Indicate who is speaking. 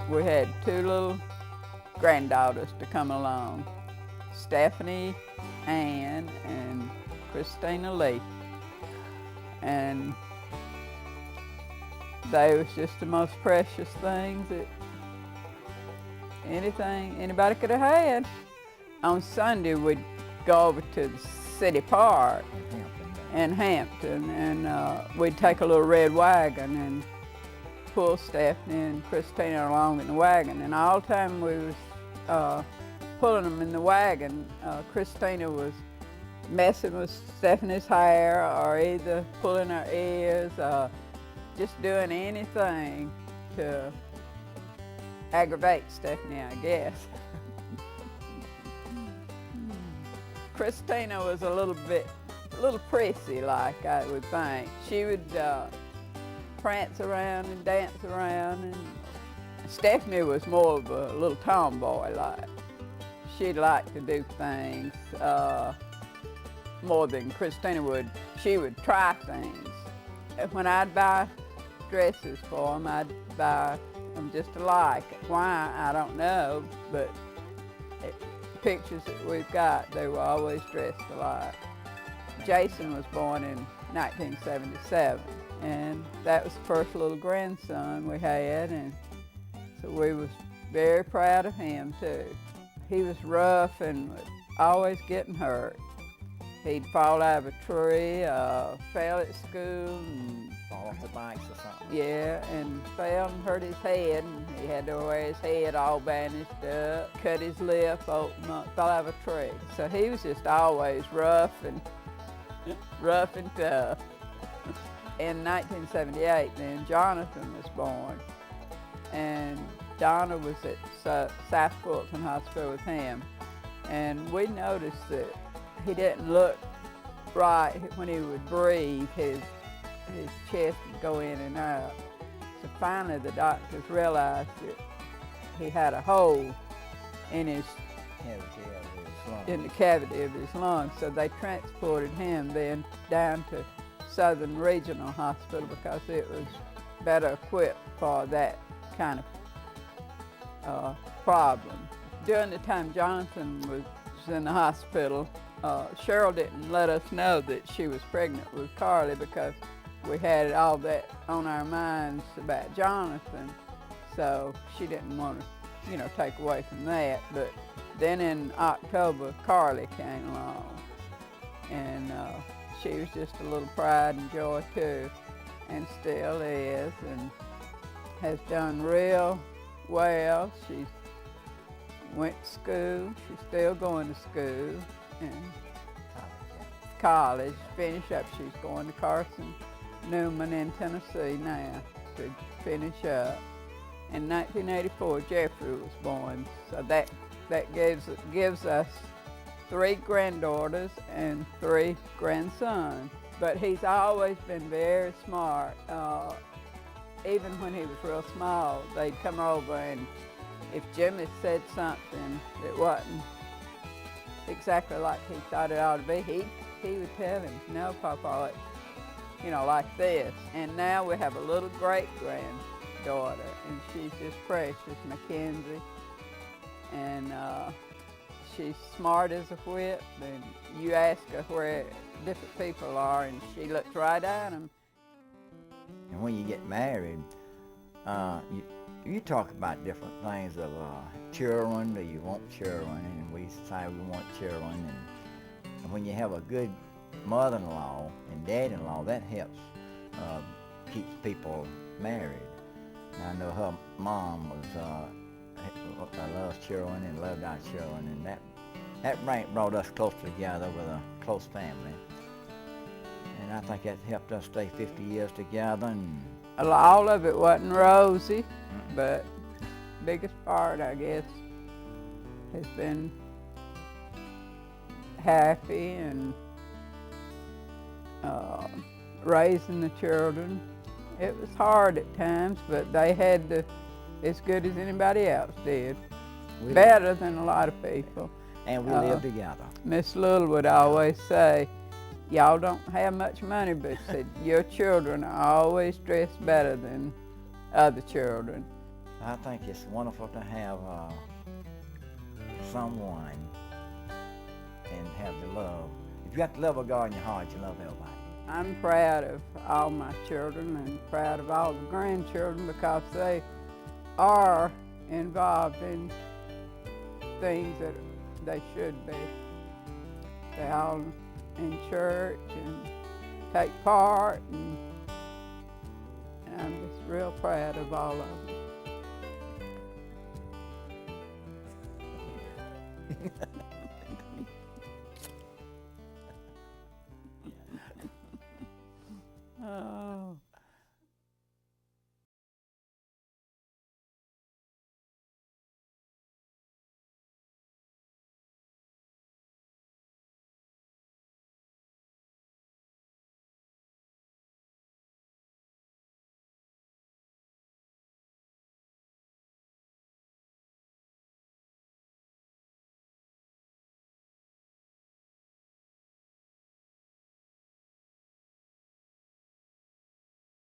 Speaker 1: we had two little granddaughters to come along, Stephanie Ann and Christina Lee. And they was just the most precious things that anybody could have had. On Sunday, we'd go over to the city park in Hampton, and we'd take a little red wagon and pull Stephanie and Christina along in the wagon. And all the time we was pulling them in the wagon, Christina was messing with Stephanie's hair, or either pulling her ears, just doing anything to aggravate Stephanie, I guess. Christina was a little prissy, like, I would think. She would prance around and dance around, and Stephanie was more of a little tomboy, like. She'd like to do things more than Christina would. She would try things. When I'd buy dresses for them, I'd buy them just alike. Why, I don't know, but pictures that we've got, they were always dressed alike. Jason was born in 1977, and that was the first little grandson we had, and so we was very proud of him too. He was rough and was always getting hurt. He'd fall out of a tree, fell at school, and
Speaker 2: fall off the bikes or something.
Speaker 1: Yeah, and fell and hurt his head, and he had to wear his head all bandaged up, cut his lip open up, fell out of a tree. So he was just always rough and tough. In 1978, then Jonathan was born, and Donna was at South Fulton Hospital with him, and we noticed that he didn't look right when he would breathe. His chest would go in and out. So finally the doctors realized that he had a hole in his in the cavity of his lungs. So they transported him then down to Southern Regional Hospital because it was better equipped for that kind of problem. During the time Jonathan was in the hospital, Cheryl didn't let us know that she was pregnant with Carly because we had all that on our minds about Jonathan, so she didn't want to, take away from that. But then in October, Carly came along, and she was just a little pride and joy too, and still is, and has done real well. She went to school. She's still going to school, and college. Finish up. She's going to Carson Newman in Tennessee now to finish up. In 1984, Jeffrey was born, so that gives us 3 granddaughters and 3 grandsons. But he's always been very smart. Even when he was real small, they'd come over, and if Jimmy said something that wasn't exactly like he thought it ought to be, he would tell him, "No, Papa, like this." And now we have a little great-granddaughter, and she's just precious, Mackenzie. And she's smart as a whip, and you ask her where different people are, and she looks right at them.
Speaker 2: And when you get married, you talk about different things of children. Do you want children? And we say we want children. And when you have a good mother-in-law and dad-in-law, that helps keeps people married. And I know her mom loves children and loved our children, and that brought us closer together with a close family. And I think that helped us stay 50 years together. And
Speaker 1: all of it wasn't rosy, but the biggest part, I guess, has been happy and raising the children. It was hard at times, but they had as good as anybody else did. Better than a lot of people.
Speaker 2: And we lived together.
Speaker 1: Miss Little would always say, "Y'all don't have much money," but said, "Your children are always dressed better than other children."
Speaker 2: I think it's wonderful to have someone and have the love. If you got the love of God in your heart, you love everybody.
Speaker 1: I'm proud of all my children and proud of all the grandchildren because they are involved in things that they should be. They all in church and take part, and I'm just real proud of all of them.